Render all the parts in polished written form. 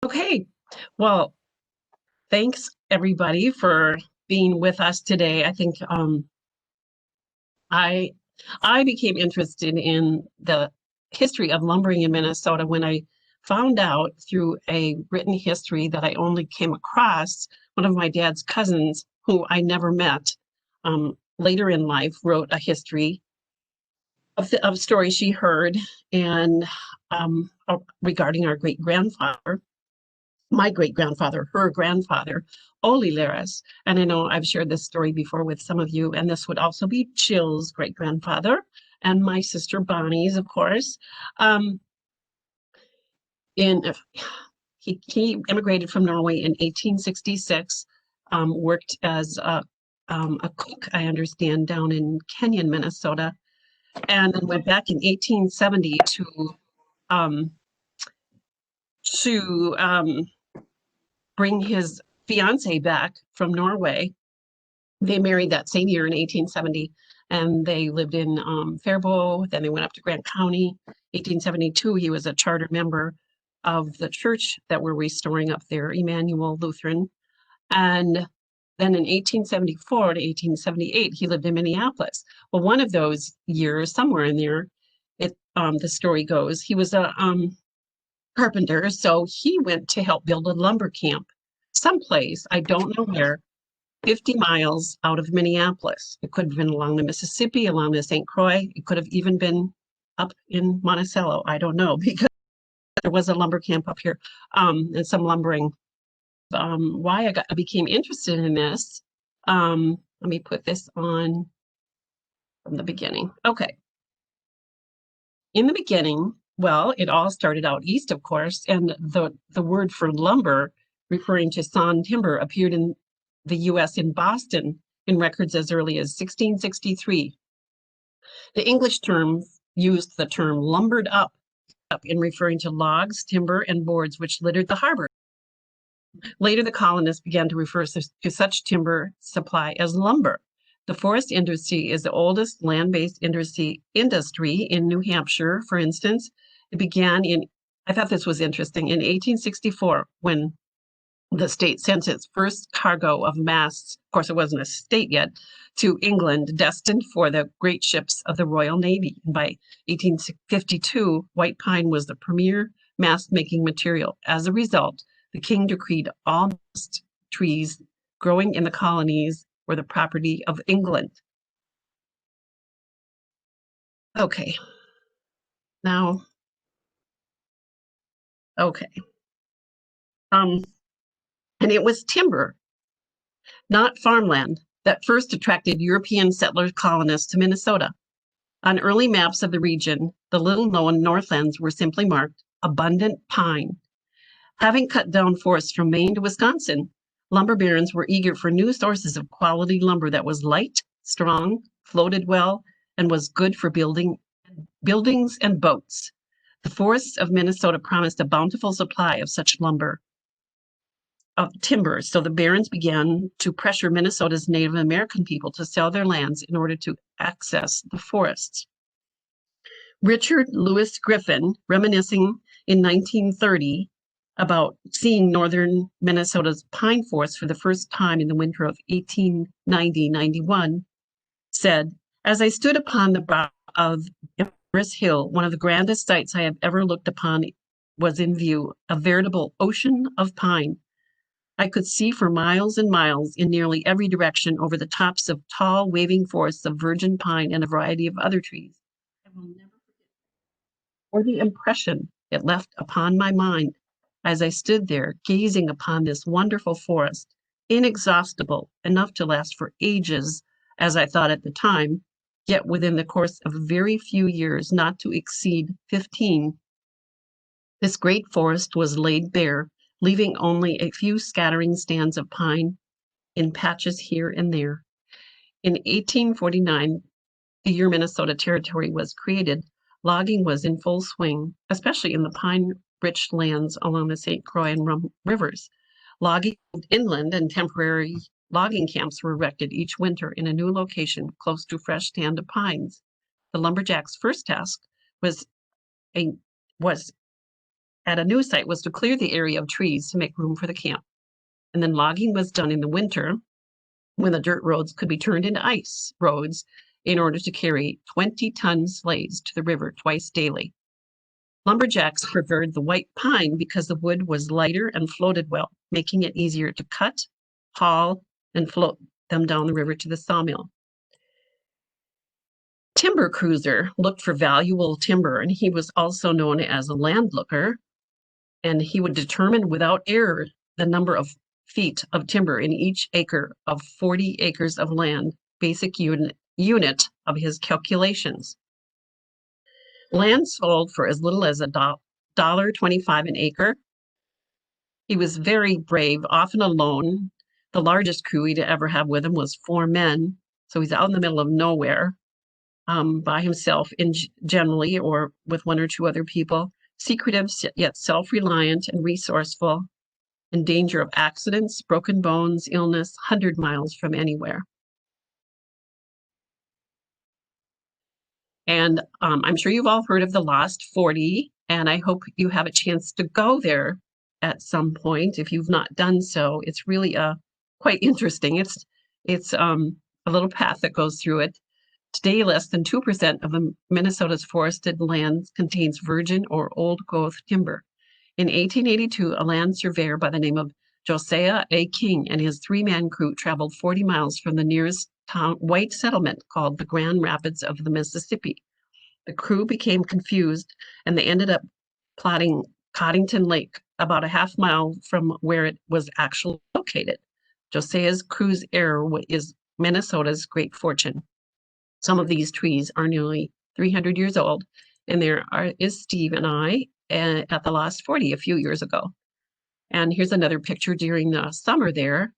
Okay, well, thanks everybody for being with us today. I think I I became interested in the history of lumbering in Minnesota when I found out through a written history that I only came across. One of my dad's cousins, who I never met, later in life wrote a history of stories she heard and regarding our great grandfather, my great grandfather, her grandfather, Oli Laris. And I know I've shared this story before with some of you, and this would also be Jill's great grandfather and my sister Bonnie's, of course. Um, in he immigrated from Norway in 1866, worked as a cook, I understand, down in Kenyon, Minnesota, and then went back in 1870 um, to bring his fiance back from Norway. They married that same year in 1870, and they lived in Faribault. Then they went up to Grant County. 1872, he was a charter member of the church that we're restoring up there, Emmanuel Lutheran. And then in 1874 to 1878, he lived in Minneapolis. Well, one of those years, somewhere in there, the story goes, he was a carpenter, so he went to help build a lumber camp someplace, I don't know where, 50 miles out of Minneapolis. It could have been along the Mississippi, along the St. Croix. It could have even been up in Monticello. I don't know, because there was a lumber camp up here, and some lumbering. Why I became interested in this. Let me put this on from the beginning. Okay. In the beginning, well, it all started out east, of course, and the word for lumber, referring to sawn timber, appeared in the U.S. in Boston in records as early as 1663. The English term used the term lumbered up in referring to logs, timber, and boards which littered the harbor. Later, the colonists began to refer to such timber supply as lumber. The forest industry is the oldest land-based industry in New Hampshire, for instance. It began I thought this was interesting, in 1864, when the state sent its first cargo of masts, of course it wasn't a state yet, to England, destined for the great ships of the Royal Navy. And by 1852, white pine was the premier mast-making material. As a result, the king decreed all mast trees growing in the colonies were the property of England. Okay, now, okay. And it was timber, not farmland, that first attracted European settler colonists to Minnesota. On early maps of the region, the little-known Northlands were simply marked abundant pine. Having cut down forests from Maine to Wisconsin, lumber barons were eager for new sources of quality lumber that was light, strong, floated well, and was good for buildings and boats. The forests of Minnesota promised a bountiful supply of such lumber, of timber, so the barons began to pressure Minnesota's Native American people to sell their lands in order to access the forests. Richard Lewis Griffin, reminiscing in 1930 about seeing northern Minnesota's pine forest for the first time in the winter of 1890-91, said, "As I stood upon the brow of Everest Hill, one of the grandest sights I have ever looked upon was in view, a veritable ocean of pine. I could see for miles and miles in nearly every direction over the tops of tall, waving forests of virgin pine and a variety of other trees. I will never or the impression it left upon my mind as I stood there gazing upon this wonderful forest, inexhaustible, enough to last for ages, as I thought at the time, yet within the course of very few years, not to exceed 15. This great forest was laid bare, leaving only a few scattering stands of pine in patches here and there. In 1849, the year Minnesota Territory was created, logging was in full swing, especially in the pine-rich lands along the St. Croix and Rum rivers. Logging moved inland and temporary logging camps were erected each winter in a new location close to fresh stand of pines. The lumberjack's first task was at a new site was to clear the area of trees to make room for the camp. And then logging was done in the winter when the dirt roads could be turned into ice roads in order to carry 20-ton sleighs to the river twice daily. Lumberjacks preferred the white pine because the wood was lighter and floated well, making it easier to cut, haul, and float them down the river to the sawmill. Timber cruiser looked for valuable timber, and he was also known as a landlooker, and he would determine without error the number of feet of timber in each acre of 40 acres of land, basic unit of his calculations. Land sold for as little as $1.25 an acre. He was very brave, often alone. The largest crew he'd ever have with him was 4 men. So he's out in the middle of nowhere by himself, generally, or with 1 or 2 other people. Secretive, yet self-reliant and resourceful, in danger of accidents, broken bones, illness, 100 miles from anywhere. And I'm sure you've all heard of the Lost 40, and I hope you have a chance to go there at some point. If you've not done so, it's really quite interesting. It's a little path that goes through it. Today, less than 2% of Minnesota's forested lands contains virgin or old growth timber. In 1882, a land surveyor by the name of Josiah A. King and his 3-man crew traveled 40 miles from the nearest white settlement called the Grand Rapids of the Mississippi. The crew became confused and they ended up plotting Coddington Lake, about a half mile from where it was actually located. Josiah's crew's error is Minnesota's great fortune. Some of these trees are nearly 300 years old, and there is Steve and I at the Lost 40 a few years ago. And here's another picture during the summer there.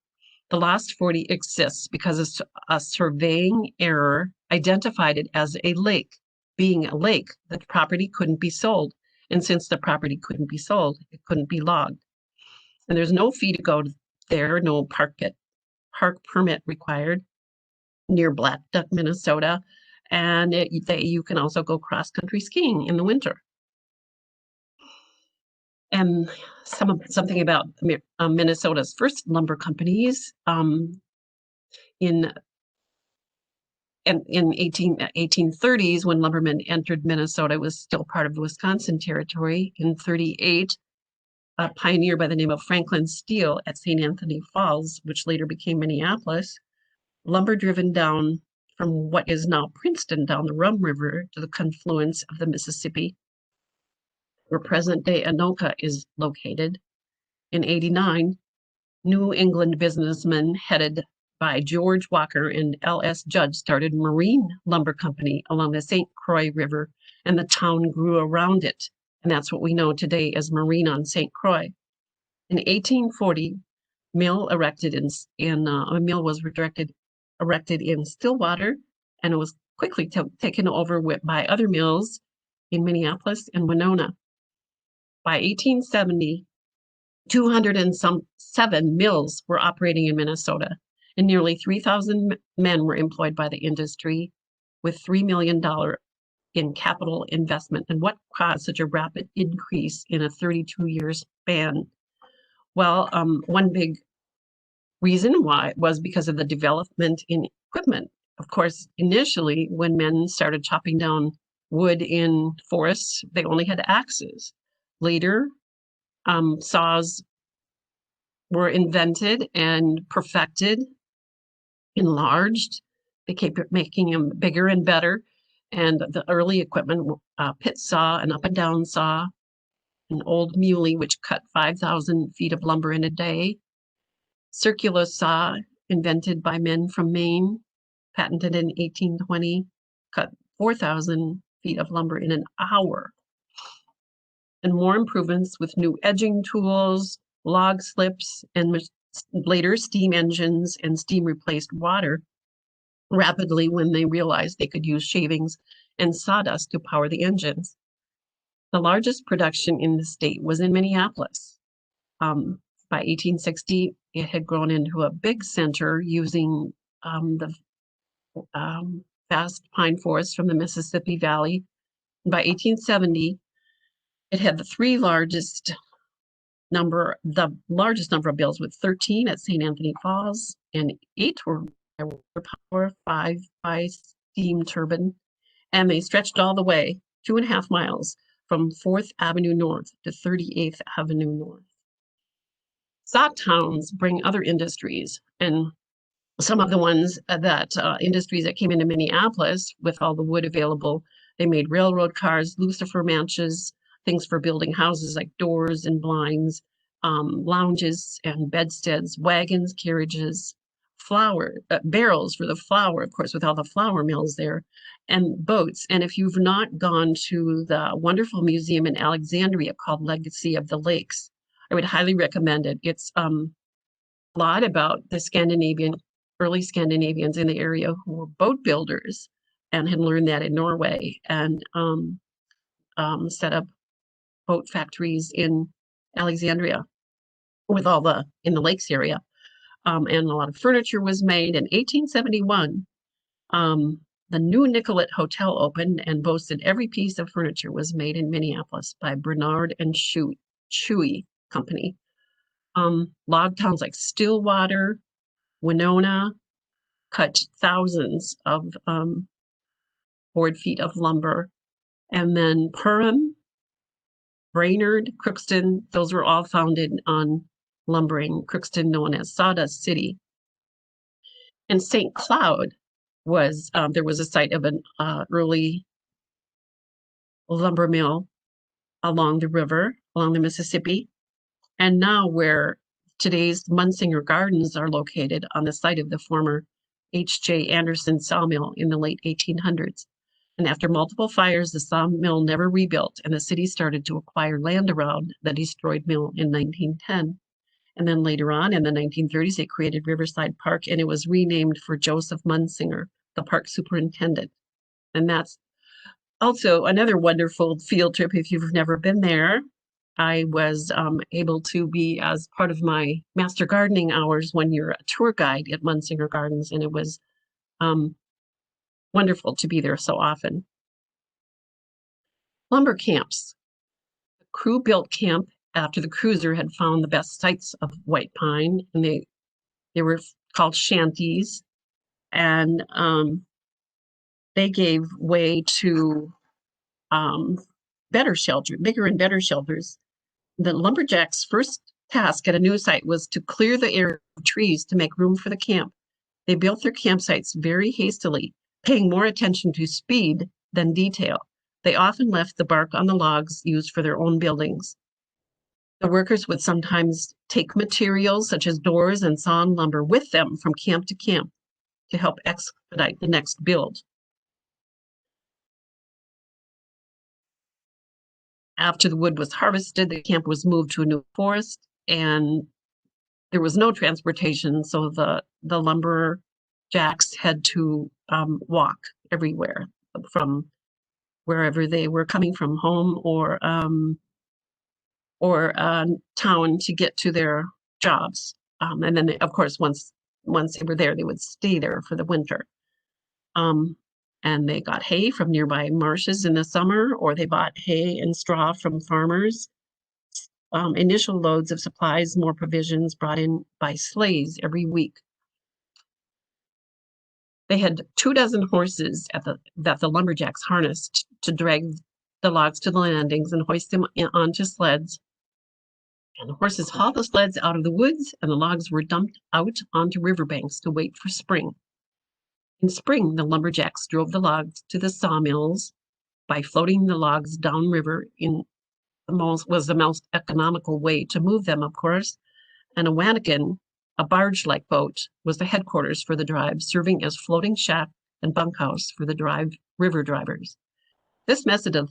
The Lost 40 exists because a surveying error identified it as a lake. Being a lake, the property couldn't be sold. And since the property couldn't be sold, it couldn't be logged. And there's no fee to go there, no park permit required near Black Duck, Minnesota. And you can also go cross-country skiing in the winter. And something about Minnesota's first lumber companies. In 1830s, when lumbermen entered Minnesota, it was still part of the Wisconsin Territory. In 38, a pioneer by the name of Franklin Steele at St. Anthony Falls, which later became Minneapolis, lumber driven down from what is now Princeton down the Rum River to the confluence of the Mississippi, where present-day Anoka is located. In 89, New England businessmen headed by George Walker and L.S. Judd started Marine Lumber Company along the St. Croix River, and the town grew around it. And that's what we know today as Marine on St. Croix. In 1840, a mill was erected in Stillwater, and it was quickly taken over by other mills in Minneapolis and Winona. By 1870, 207 mills were operating in Minnesota, and nearly 3,000 men were employed by the industry, with $3 million in capital investment. And what caused such a rapid increase in a 32-year span? Well, one big reason why was because of the development in equipment. Of course, initially, when men started chopping down wood in forests, they only had axes. Later, saws were invented and perfected, enlarged. They kept making them bigger and better. And the early equipment, pit saw, an up and down saw, an old muley, which cut 5,000 feet of lumber in a day, circular saw, invented by men from Maine, patented in 1820, cut 4,000 feet of lumber in an hour. And more improvements with new edging tools, log slips, and later steam engines and steam replaced water rapidly when they realized they could use shavings and sawdust to power the engines. The largest production in the state was in Minneapolis. By 1860, it had grown into a big center using the vast pine forests from the Mississippi Valley. By 1870, It had the largest number of mills with 13 at St. Anthony Falls, and 8 were by water power, 5 by steam turbine, and they stretched all the way 2.5 miles from 4th Avenue North to 38th Avenue North. Sock towns bring other industries, and some of the ones that industries that came into Minneapolis with all the wood available, they made railroad cars, lucifer manches, things for building houses like doors and blinds, lounges and bedsteads, wagons, carriages, barrels for the flour, of course, with all the flour mills there, and boats. And if you've not gone to the wonderful museum in Alexandria called Legacy of the Lakes, I would highly recommend it. It's a lot about the early Scandinavians in the area who were boat builders and had learned that in Norway and set up boat factories in Alexandria with in the lakes area. And a lot of furniture was made. In 1871, the new Nicollet Hotel opened and boasted every piece of furniture was made in Minneapolis by Bernard and Chewy Company. Log towns like Stillwater, Winona cut thousands of board feet of lumber. And then Perham, Brainerd, Crookston, those were all founded on lumbering, Crookston known as Sawdust City. And St. Cloud there was a site of an early lumber mill along the river, along the Mississippi. And now where today's Munsinger Gardens are located on the site of the former H.J. Anderson sawmill in the late 1800s. And after multiple fires, the sawmill never rebuilt, and the city started to acquire land around the destroyed mill in 1910. And then later on, in the 1930s, they created Riverside Park, and it was renamed for Joseph Munsinger, the park superintendent. And that's also another wonderful field trip if you've never been there. I was able to be as part of my master gardening hours when you're a tour guide at Munsinger Gardens, and it was wonderful to be there so often. Lumber camps. The crew built camp after the cruiser had found the best sites of white pine, and they were called shanties, and they gave way to bigger and better shelters. The lumberjacks' first task at a new site was to clear the area of trees to make room for the camp. They built their campsites very hastily, paying more attention to speed than detail. They often left the bark on the logs used for their own buildings. The workers would sometimes take materials such as doors and sawn lumber with them from camp to camp to help expedite the next build. After the wood was harvested, the camp was moved to a new forest, and there was no transportation, so the lumberjacks had to walk everywhere from wherever they were coming from, home or town, to get to their jobs. And then, of course, once they were there, they would stay there for the winter. And they got hay from nearby marshes in the summer, or they bought hay and straw from farmers. Initial loads of supplies, more provisions brought in by sleighs every week. They had 24 horses that the lumberjacks harnessed to drag the logs to the landings and hoist them onto sleds. And the horses hauled the sleds out of the woods, and the logs were dumped out onto riverbanks to wait for spring. In spring, the lumberjacks drove the logs to the sawmills by floating the logs downriver was the most economical way to move them, of course. And a wanigan, a barge-like boat, was the headquarters for the drive, serving as floating shack and bunkhouse for the river drivers. This method of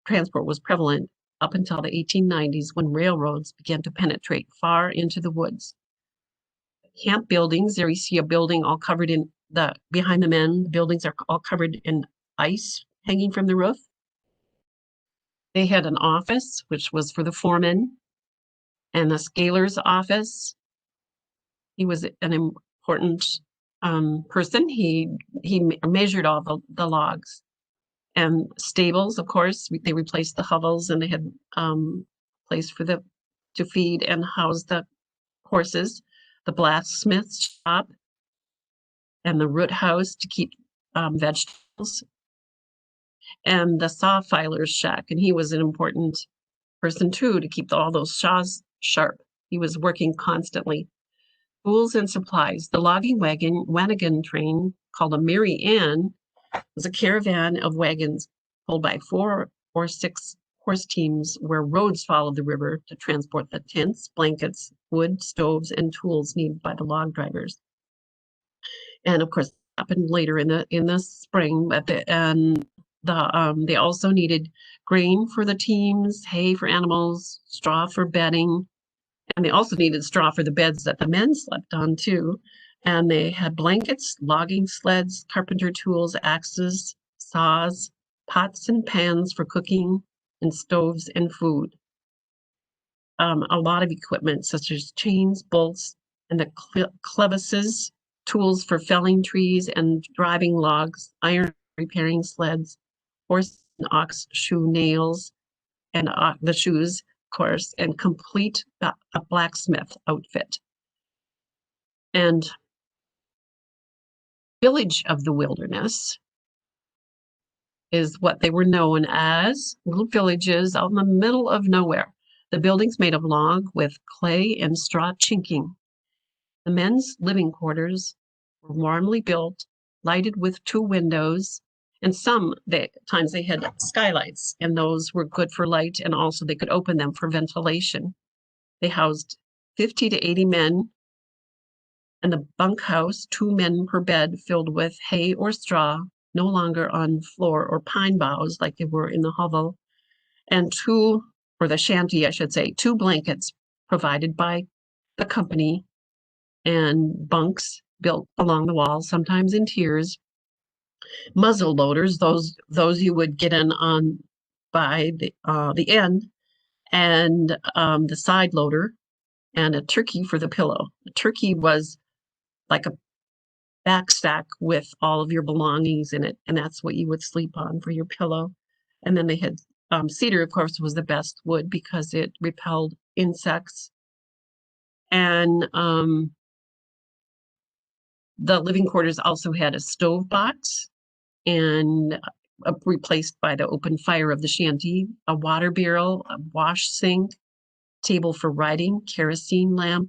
transport was prevalent up until the 1890s, when railroads began to penetrate far into the woods. Camp buildings, there you see a building all covered behind the men, the buildings are all covered in ice hanging from the roof. They had an office, which was for the foreman, and the scaler's office. He was an important person. He measured all the logs. And stables, of course, they replaced the hovels, and they had place for the to feed and house the horses, the blacksmith shop, and the root house to keep vegetables, and the saw filer's shack. And he was an important person too to keep all those saws sharp. He was working constantly. Tools and supplies. The logging wagon train, called a Mary Ann, was a caravan of wagons pulled by 4 or 6 horse teams where roads followed the river to transport the tents, blankets, wood, stoves, and tools needed by the log drivers. And of course, happened later in the spring. They also needed grain for the teams, hay for animals, straw for bedding, and they also needed straw for the beds that the men slept on too. And they had blankets, logging sleds, carpenter tools, axes, saws, pots and pans for cooking, and stoves and food. A lot of equipment such as chains, bolts, and the clevises, tools for felling trees and driving logs, iron repairing sleds, horse and ox shoe nails, and the shoes, of course, and complete a blacksmith outfit. And village of the wilderness is what they were known as, little villages out in the middle of nowhere. The buildings made of log with clay and straw chinking. The men's living quarters were warmly built, lighted with 2 windows, and times they had skylights, and those were good for light, and also they could open them for ventilation. They housed 50 to 80 men, and the bunkhouse, 2 men per bed, filled with hay or straw, no longer on floor or pine boughs like they were in the hovel, and the shanty, I should say, 2 blankets provided by the company, and bunks built along the wall, sometimes in tiers. Muzzle loaders, those you would get in on by the end, and the side loader, and a turkey for the pillow. The turkey was like a backsack with all of your belongings in it, and that's what you would sleep on for your pillow. And then they had cedar, of course, was the best wood because it repelled insects. And the living quarters also had a stove box, and replaced by the open fire of the shanty, a water barrel, a wash sink, table for writing, kerosene lamp,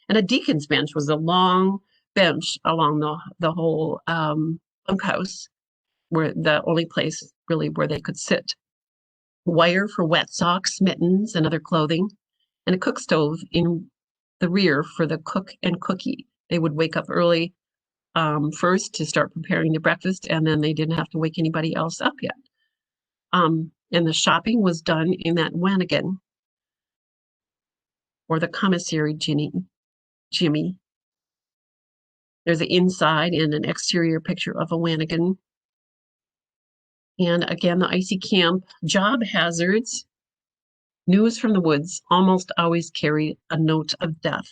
and a deacon's bench was a long bench along the whole bunkhouse, where the only place really where they could sit. Wire for wet socks, mittens, and other clothing, and a cook stove in the rear for the cook and cookie. They would wake up early first to start preparing the breakfast, and then they didn't have to wake anybody else up yet. And the shopping was done in that wanigan, or the commissary Jimmy. There's an inside and an exterior picture of a wanigan. And again, the icy camp. Job hazards. News from the woods almost always carried a note of death.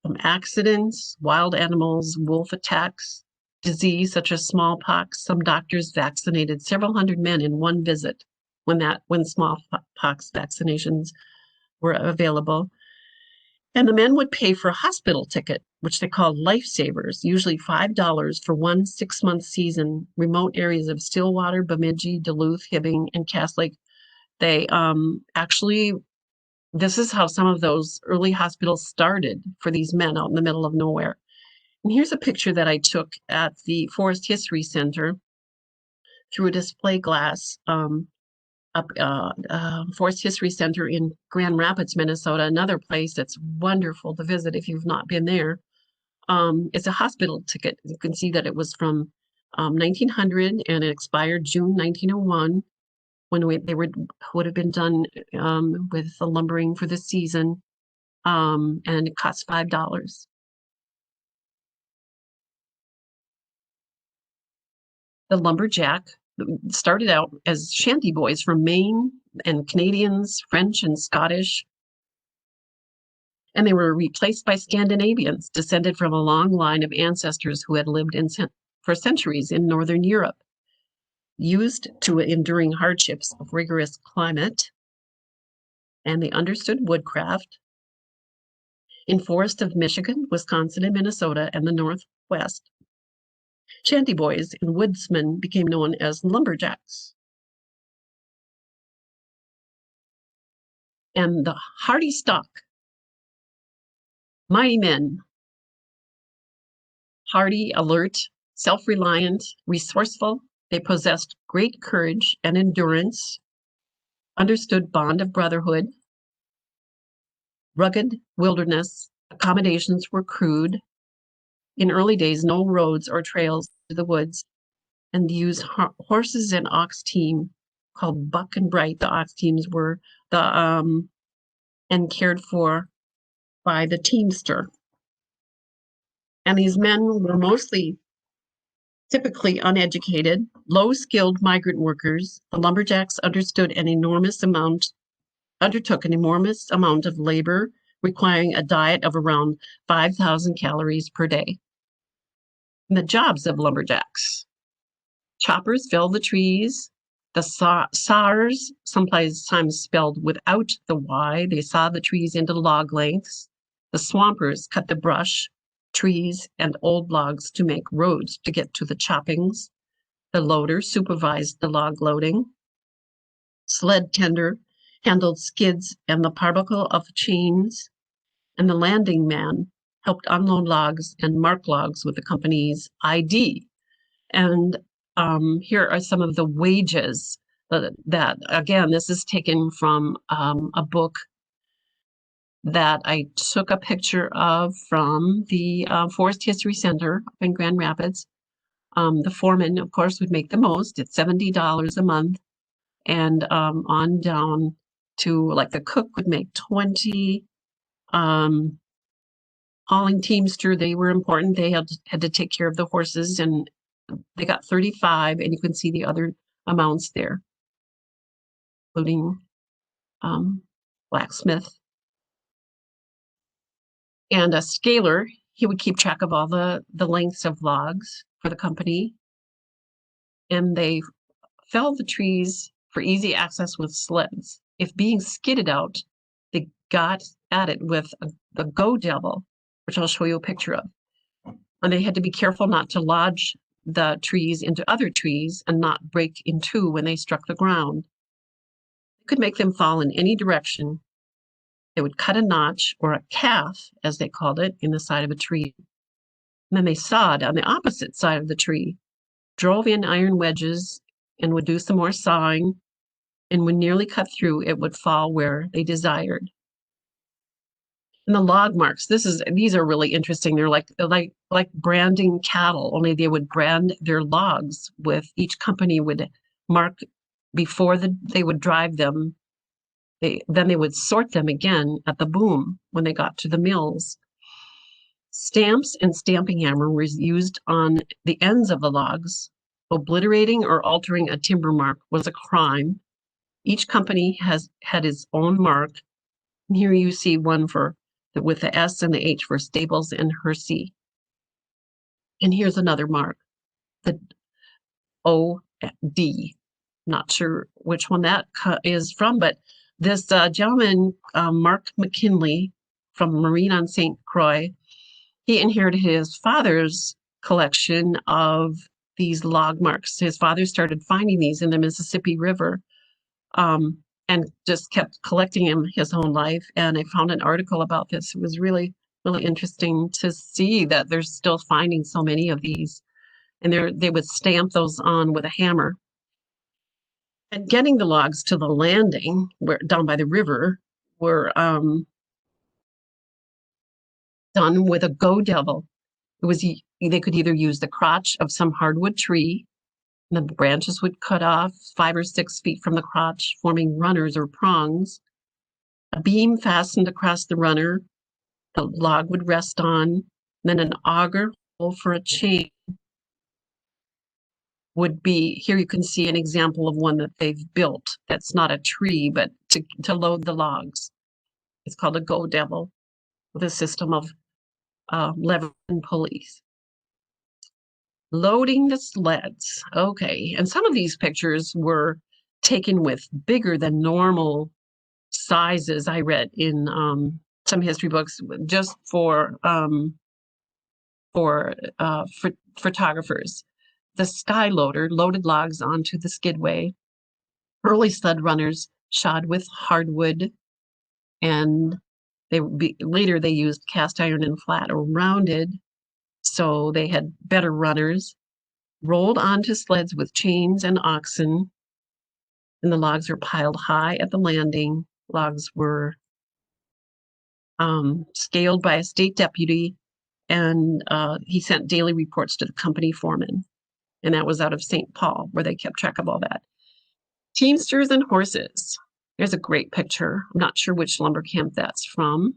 From accidents, wild animals, wolf attacks, disease such as smallpox. Some doctors vaccinated several hundred men in one visit when smallpox vaccinations were available. And the men would pay for a hospital ticket, which they called lifesavers, usually $5 for one 6-month season. Remote areas of Stillwater, Bemidji, Duluth, Hibbing, and Cass Lake. They this is how some of those early hospitals started for these men out in the middle of nowhere. And here's a picture that I took at the Forest History Center through a display glass Forest History Center in Grand Rapids, Minnesota, another place that's wonderful to visit if you've not been there. It's a hospital ticket. You can see that it was from 1900 and it expired June 1901 when they would have been done with the lumbering for the season, and it cost $5. The lumberjack started out as shanty boys from Maine, and Canadians, French and Scottish, and they were replaced by Scandinavians, descended from a long line of ancestors who had lived for centuries in Northern Europe. used to enduring hardships of rigorous climate, and they understood woodcraft. In forests of Michigan, Wisconsin, and Minnesota, and the Northwest, shanty boys and woodsmen became known as lumberjacks. And the hardy stock, mighty men, hardy, alert, self-reliant, resourceful. They possessed great courage and endurance, understood bond of brotherhood, rugged wilderness, accommodations were crude. In early days, no roads or trails to the woods, and used horses and ox team called Buck and Bright. The ox teams were and cared for by the teamster. And these men were mostly typically uneducated, low-skilled migrant workers. The lumberjacks undertook an enormous amount of labor, requiring a diet of around 5,000 calories per day. And the jobs of lumberjacks: choppers felled the trees. The saws, sometimes spelled without the Y, they sawed the trees into log lengths. The swampers cut the brush, trees, and old logs to make roads to get to the choppings. The loader supervised the log loading. Sled tender handled skids and the parbuckle of chains, and the landing man helped unload logs and mark logs with the company's ID. And here are some of the wages that, again, this is taken from a book that I took a picture of from the Forest History Center up in Grand Rapids. The foreman, of course, would make the most at $70 a month, and on down to, like, the cook would make 20. Hauling teamster, they were important. They had to take care of the horses, and they got 35, and you can see the other amounts there, including blacksmith. And a scaler, he would keep track of all the lengths of logs for the company. And they felled the trees for easy access with sleds. If being skidded out, they got at it with the go devil, which I'll show you a picture of. And they had to be careful not to lodge the trees into other trees and not break in two when they struck the ground. They could make them fall in any direction. They would cut a notch, or a calf, as they called it, in the side of a tree. And then they sawed on the opposite side of the tree, drove in iron wedges, and would do some more sawing. And when nearly cut through, it would fall where they desired. And the log marks, these are really interesting. They're like branding cattle, only they would brand their logs with, each company would mark before they would drive them. Then they would sort them again at the boom when they got to the mills. Stamps and stamping hammer were used on the ends of the logs. Obliterating or altering a timber mark was a crime. Each company had its own mark. And here you see one with the S and the H for Stables and Hersey. And here's another mark, the O-D. Not sure which one that is from, but this gentleman, Mark McKinley from Marine on St. Croix, he inherited his father's collection of these log marks. His father started finding these in the Mississippi River, and just kept collecting him his whole life. And I found an article about this. It was really, really interesting to see that they're still finding so many of these. And they would stamp those on with a hammer. And getting the logs to the landing down by the river were done with a go devil. They could either use the crotch of some hardwood tree, and the branches would cut off 5 or 6 feet from the crotch, forming runners or prongs. A beam fastened across the runner, the log would rest on, then an auger hole for a chain would be, here you can see an example of one that they've built. That's not a tree, but to load the logs. It's called a go devil, with a system of lever and pulleys. Loading the sleds. Okay. And some of these pictures were taken with bigger than normal sizes, I read in some history books, just for photographers. The sky loader loaded logs onto the skidway. Early sled runners shod with hardwood, and later they used cast iron and flat or rounded, so they had better runners. Rolled onto sleds with chains and oxen, and the logs were piled high at the landing. Logs were scaled by a state deputy, and he sent daily reports to the company foreman. And that was out of St. Paul, where they kept track of all that. Teamsters and horses. There's a great picture. I'm not sure which lumber camp that's from,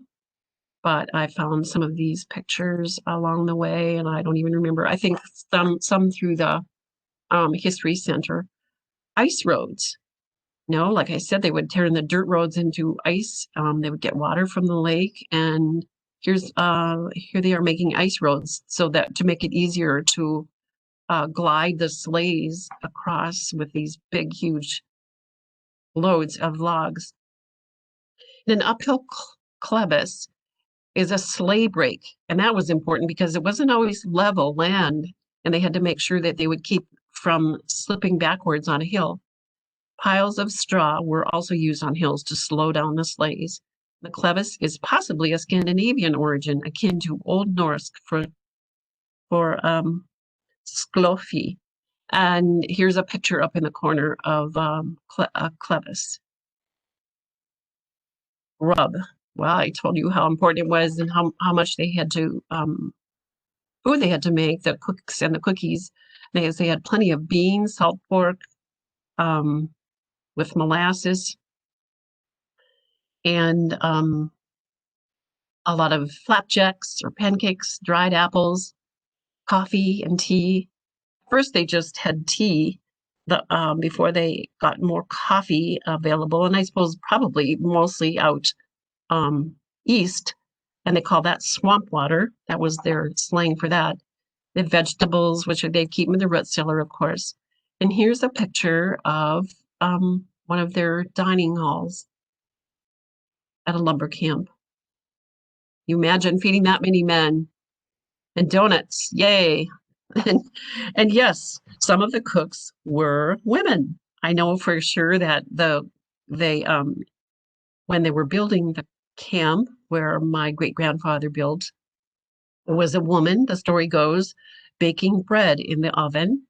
but I found some of these pictures along the way, and I don't even remember. I think some through the History Center. Ice roads. Like I said, they would turn the dirt roads into ice. They would get water from the lake, and here they are making ice roads so that to make it easier to glide the sleighs across with these big, huge loads of logs. In an uphill clevis is a sleigh break, and that was important because it wasn't always level land, and they had to make sure that they would keep from slipping backwards on a hill. Piles of straw were also used on hills to slow down the sleighs. The clevis is possibly a Scandinavian origin, akin to Old Norse for sklofi. And here's a picture up in the corner of clevis. Rub. Well, I told you how important it was and how much they had to food they had to make, the cooks and the cookies. They had plenty of beans, salt pork, with molasses, and a lot of flapjacks or pancakes, dried apples, coffee and tea. First, they just had tea before they got more coffee available, and I suppose probably mostly out east, and they call that swamp water. That was their slang for that. The vegetables, which they'd keep in the root cellar, of course. And here's a picture of one of their dining halls at a lumber camp. You imagine feeding that many men, and donuts, yay. And yes, some of the cooks were women. I know for sure that they when they were building the camp where my great-grandfather built, there was a woman, the story goes, baking bread in the oven.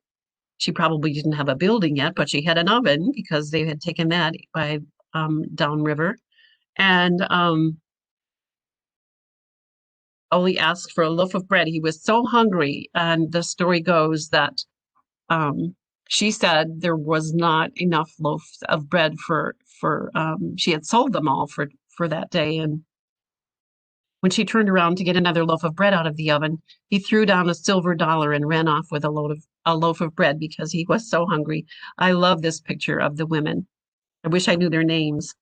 She probably didn't have a building yet, but she had an oven because they had taken that by downriver. And Oli asked for a loaf of bread. He was so hungry, and the story goes that she said there was not enough loaves of bread for she had sold them all for that day. And when she turned around to get another loaf of bread out of the oven, he threw down a silver dollar and ran off with a loaf of bread because he was so hungry. I love this picture of the women. I wish I knew their names.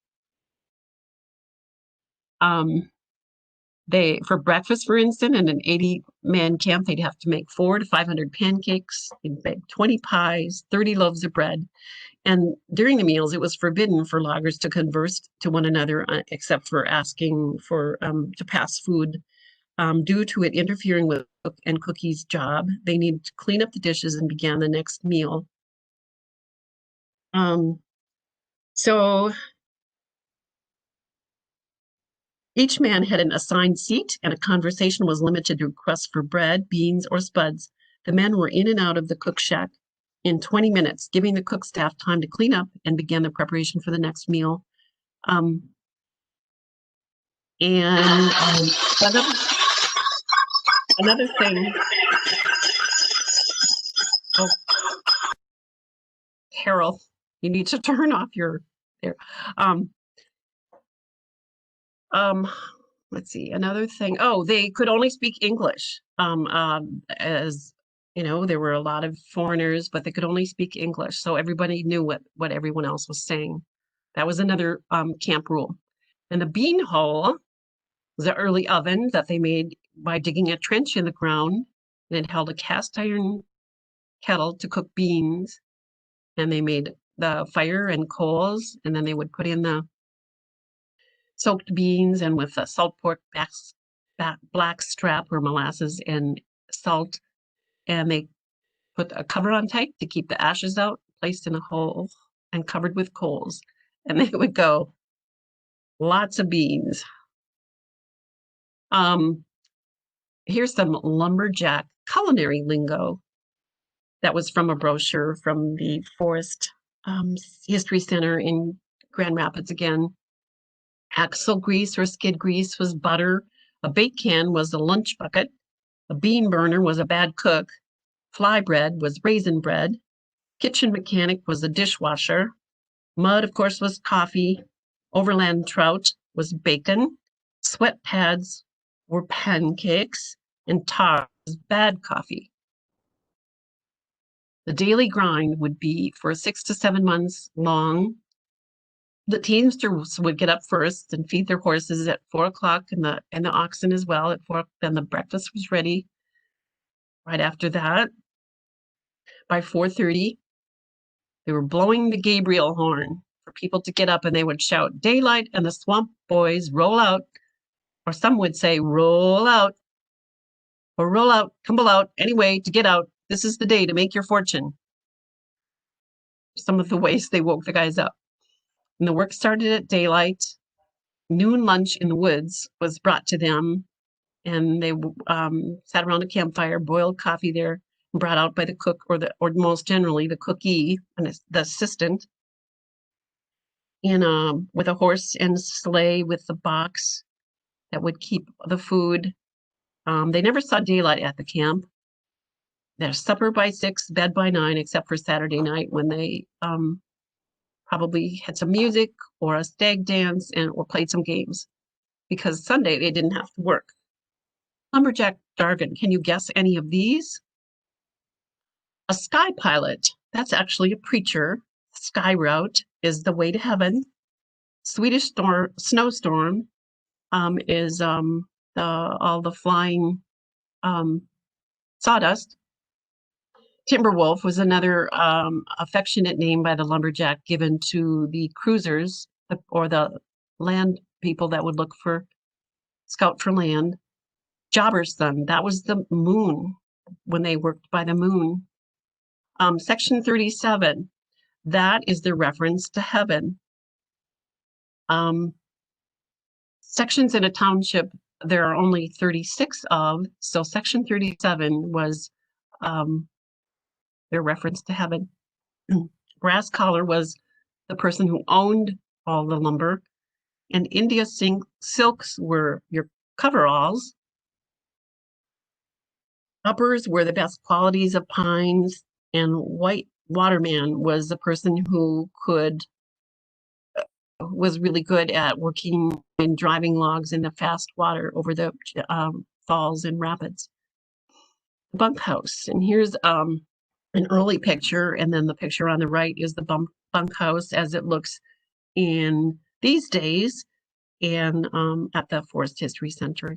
For breakfast, for instance, in an 80-man camp, they'd have to make 400 to 500 pancakes, they'd bake 20 pies, 30 loaves of bread. And during the meals, it was forbidden for loggers to converse to one another, except for asking for to pass food. Due to it interfering with cook and cookie's job, they needed to clean up the dishes and began the next meal. So each man had an assigned seat, and a conversation was limited to requests for bread, beans, or spuds. The men were in and out of the cook shack in 20 minutes, giving the cook staff time to clean up and begin the preparation for the next meal. Another thing. Oh, Carol, you need to turn off your there. Let's see, another thing. Oh, they could only speak English. As you know, there were a lot of foreigners, but they could only speak English. So everybody knew what everyone else was saying. That was another camp rule. And the bean hole was an early oven that they made by digging a trench in the ground, and it held a cast iron kettle to cook beans, and they made the fire and coals, and then they would put in the soaked beans and with the salt pork black strap or molasses and salt, and they put a cover on tight to keep the ashes out, placed in a hole and covered with coals, and they would go. Lots of beans. Here's some lumberjack culinary lingo that was from a brochure from the Forest History Center in Grand Rapids again. Axle grease or skid grease was butter. A bake can was a lunch bucket. A bean burner was a bad cook. Fly bread was raisin bread. Kitchen mechanic was a dishwasher. Mud, of course, was coffee. Overland trout was bacon. Sweat pads were pancakes. And tar was bad coffee. The daily grind would be for 6 to 7 months long. The teamsters would get up first and feed their horses at 4 o'clock, and the oxen as well at 4. Then the breakfast was ready. Right after that, by 4:30, they were blowing the Gabriel horn for people to get up, and they would shout, "Daylight and the swamp boys roll out," or some would say, "Roll out," or "Roll out, tumble out, anyway, to get out. This is the day to make your fortune." Some of the ways they woke the guys up. And the work started at daylight. Noon lunch in the woods was brought to them, and they sat around a campfire, boiled coffee there, brought out by the cook or most generally the cookee and the assistant, in with a horse and sleigh with the box that would keep the food. They never saw daylight at the camp. Their supper by 6, bed by 9, except for Saturday night when they probably had some music or a stag dance or played some games, because Sunday they didn't have to work. Lumberjack jargon, can you guess any of these? A sky pilot, that's actually a preacher. Sky route is the way to heaven. Swedish snowstorm is all the flying sawdust. Timberwolf was another affectionate name by the lumberjack given to the cruisers or the land people that would look for, scout for land. Jobber's son, that was the moon when they worked by the moon. Section 37, that is the reference to heaven. Sections in a township, there are only 36 of, so section 37 was their reference to heaven. Brass collar was the person who owned all the lumber, and India silks were your coveralls. Uppers were the best qualities of pines, and white waterman was the person who was really good at working and driving logs in the fast water over the falls and rapids. Bunkhouse, and here's an early picture, and then the picture on the right is the bunkhouse as it looks in these days and at the Forest History Center.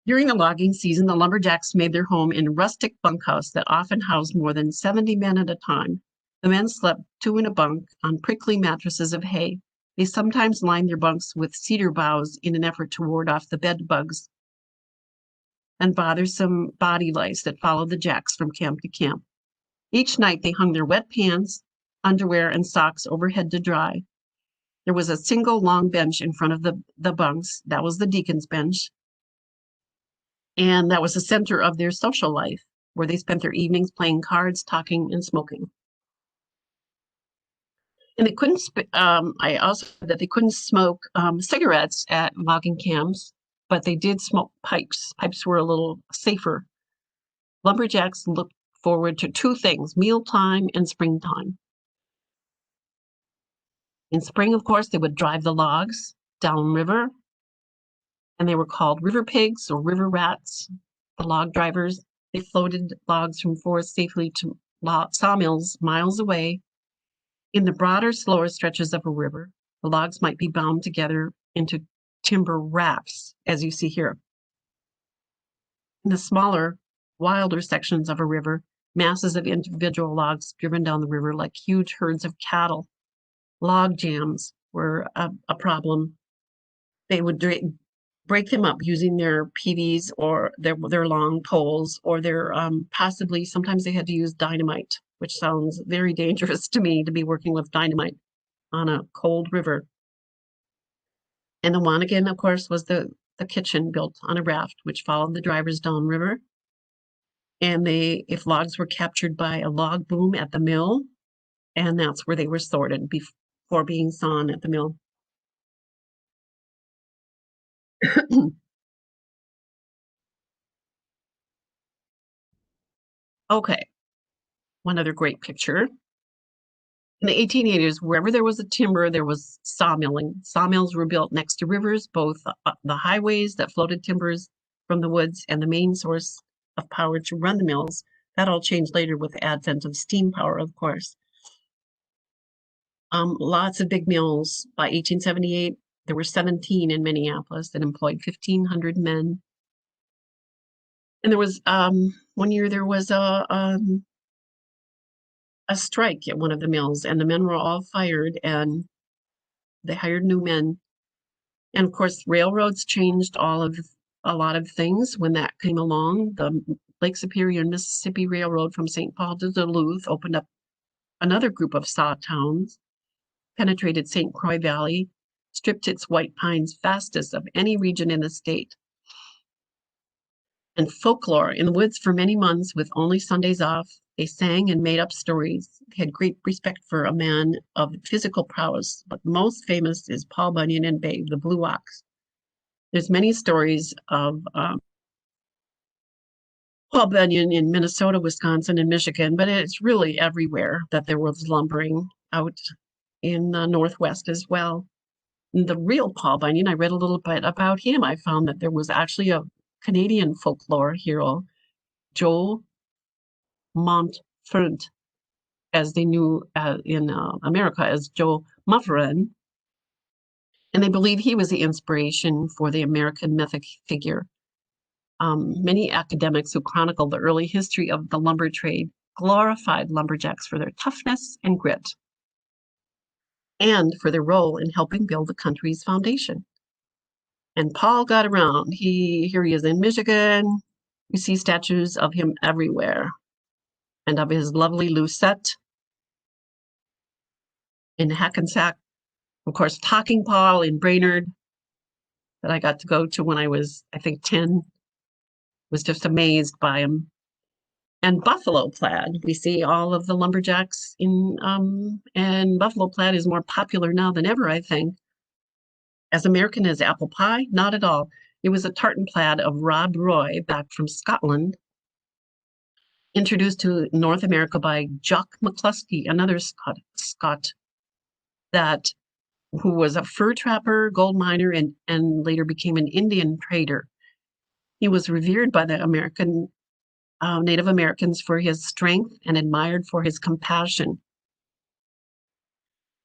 During the logging season, the lumberjacks made their home in a rustic bunkhouse that often housed more than 70 men at a time. The men slept 2 in a bunk on prickly mattresses of hay. They sometimes lined their bunks with cedar boughs in an effort to ward off the bed bugs and bothersome body lice that followed the jacks from camp to camp. Each night they hung their wet pants, underwear, and socks overhead to dry. There was a single long bench in front of the bunks. That was the deacon's bench. And that was the center of their social life, where they spent their evenings playing cards, talking, and smoking. And they couldn't, I also said that they couldn't smoke cigarettes at logging camps, but they did smoke pipes. Pipes were a little safer. Lumberjacks looked forward to 2 things, mealtime and springtime. In spring, of course, they would drive the logs downriver, and they were called river pigs or river rats, the log drivers. They floated logs from forests safely to sawmills miles away. In the broader, slower stretches of a river, the logs might be bound together into timber rafts, as you see here. In the smaller wilder sections of a river, masses of individual logs driven down the river like huge herds of cattle. Log jams were a problem. They would break them up using their PVs or their long poles or their possibly sometimes they had to use dynamite, which sounds very dangerous to me to be working with dynamite on a cold river. And the Wanagan, of course, was the kitchen built on a raft, which followed the drivers downriver. And if logs were captured by a log boom at the mill, and that's where they were sorted before being sawn at the mill. Okay, one other great picture. In the 1880s, wherever there was a timber, there was sawmilling. Sawmills were built next to rivers, both the highways that floated timbers from the woods and the main source of power to run the mills. That all changed later with the advent of steam power, of course. Lots of big mills. By 1878, there were 17 in Minneapolis that employed 1,500 men. And there was one year there was a strike at one of the mills, and the men were all fired, and they hired new men. And of course, railroads changed a lot of things when that came along. The Lake Superior and Mississippi Railroad from St. Paul to Duluth opened up another group of saw towns, penetrated St. Croix Valley, stripped its white pines fastest of any region in the state. And folklore in the woods for many months with only Sundays off. They sang and made up stories. They had great respect for a man of physical prowess, but most famous is Paul Bunyan and Babe, the Blue Ox. There's many stories of Paul Bunyan in Minnesota, Wisconsin, and Michigan, but it's really everywhere that there was lumbering out in the Northwest as well. And the real Paul Bunyan, I read a little bit about him. I found that there was actually a Canadian folklore hero, Joe Montfort, as they knew in America as Joe Mufferin. And they believe he was the inspiration for the American mythic figure. Many academics who chronicled the early history of the lumber trade glorified lumberjacks for their toughness and grit and for their role in helping build the country's foundation. And Paul got around. Here he is in Michigan. You see statues of him everywhere, and of his lovely Lucette in Hackensack. Of course, Talking Paul in Brainerd that I got to go to when I was, I think, 10. Was just amazed by him. And buffalo plaid. We see all of the lumberjacks and buffalo plaid is more popular now than ever, I think. As American as apple pie? Not at all. It was a tartan plaid of Rob Roy, back from Scotland, introduced to North America by Jock McCluskey, another Scot who was a fur trapper, gold miner, and later became an Indian trader. He was revered by the Native Americans for his strength and admired for his compassion.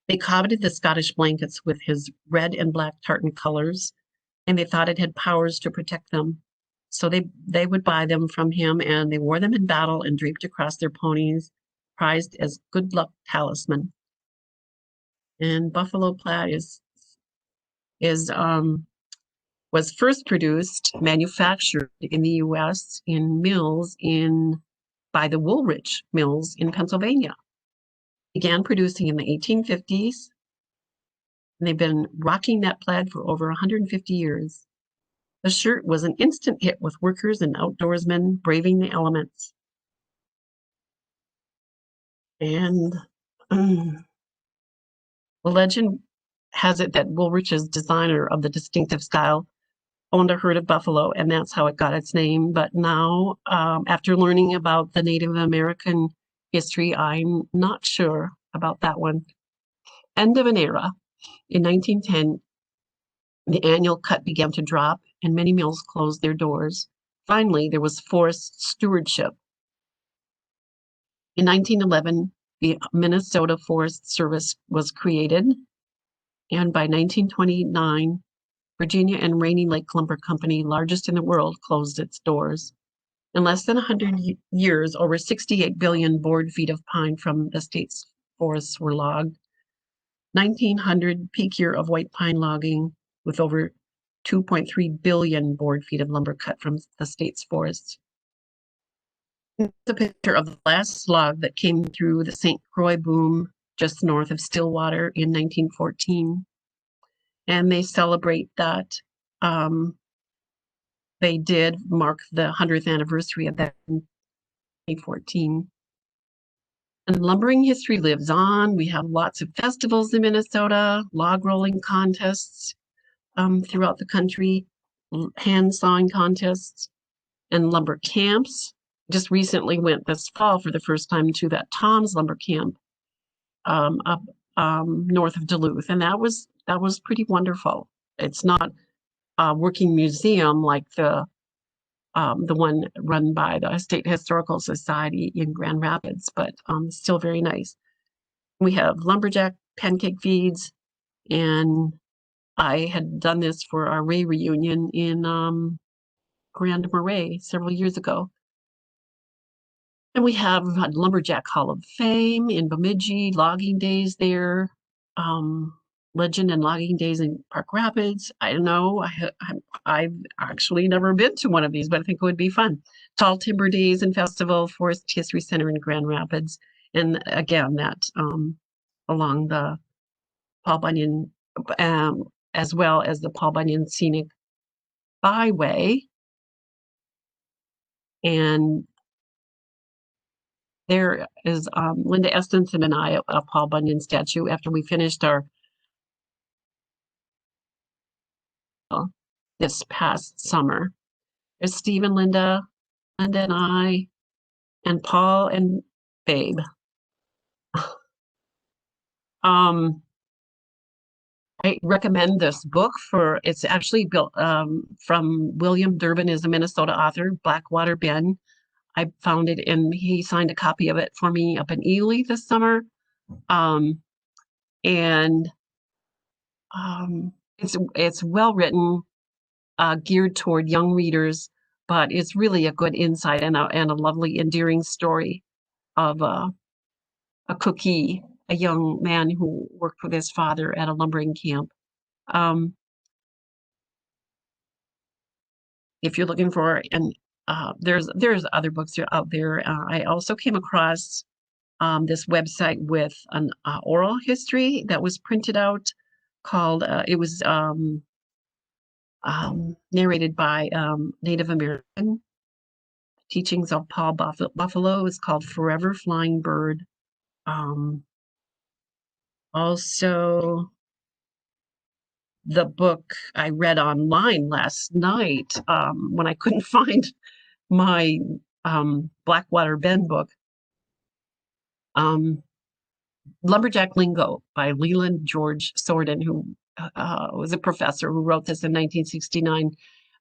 They coveted the Scottish blankets with his red and black tartan colors, and they thought it had powers to protect them. So they would buy them from him, and they wore them in battle and draped across their ponies, prized as good luck talisman. And buffalo plaid was first manufactured in the U.S. in mills by the Woolrich Mills in Pennsylvania. Began producing in the 1850s, and they've been rocking that plaid for over 150 years. The shirt was an instant hit with workers and outdoorsmen braving the elements. And the legend has it that Woolrich's designer of the distinctive style owned a herd of buffalo, and that's how it got its name. But now, after learning about the Native American history, I'm not sure about that one. End of an era. In 1910, the annual cut began to drop, and many mills closed their doors. Finally, there was forest stewardship. In 1911, the Minnesota Forest Service was created, and by 1929, Virginia and Rainy Lake Lumber Company, largest in the world, closed its doors. In less than 100 years, over 68 billion board feet of pine from the state's forests were logged. 1900 peak year of white pine logging with over 2.3 billion board feet of lumber cut from the state's forests. It's a picture of the last log that came through the St. Croix boom just north of Stillwater in 1914. And they celebrate that. They did mark the 100th anniversary of that in 2014. And lumbering history lives on. We have lots of festivals in Minnesota, log rolling contests throughout the country, hand sawing contests, and lumber camps. Just recently went this fall for the first time to that Tom's Lumber Camp up north of Duluth, and that was pretty wonderful. It's not a working museum like the one run by the State Historical Society in Grand Rapids, but still very nice. We have lumberjack pancake feeds, and I had done this for our Ray reunion in Grand Marais several years ago. And we have a Lumberjack Hall of Fame in Bemidji, logging days there, legend and logging days in Park Rapids. I don't know, I've actually never been to one of these, but I think it would be fun. Tall Timber Days and Festival, Forest History Center in Grand Rapids. And again, that along the Paul Bunyan, as well as the Paul Bunyan Scenic Byway. And there is Linda Estenson and I, a Paul Bunyan statue after we finished our this past summer. There's Steve and Linda and I, and Paul and Babe. I recommend this book for, it's actually built from William Durbin, is a Minnesota author, Blackwater Ben. I found it and he signed a copy of it for me up in Ely this summer. And it's well written, geared toward young readers, but it's really a good insight and a lovely, endearing story of a cookie, a young man who worked with his father at a lumbering camp. If you're looking for, and there's other books out there. I also came across this website with an oral history that was printed out called, it was narrated by Native American teachings of Paul Buffalo. It's called Forever Flying Bird. Also, the book I read online last night when I couldn't find my Blackwater Ben book, Lumberjack Lingo by Leland George Sorden, who was a professor who wrote this in 1969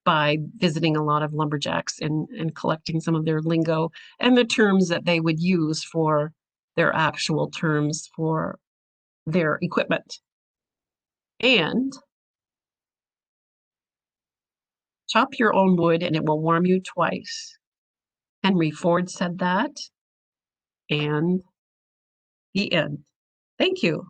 by visiting a lot of lumberjacks and collecting some of their lingo and the terms that they would use for their actual terms for their equipment. And chop your own wood and it will warm you twice. Henry Ford said that. And the end. Thank you.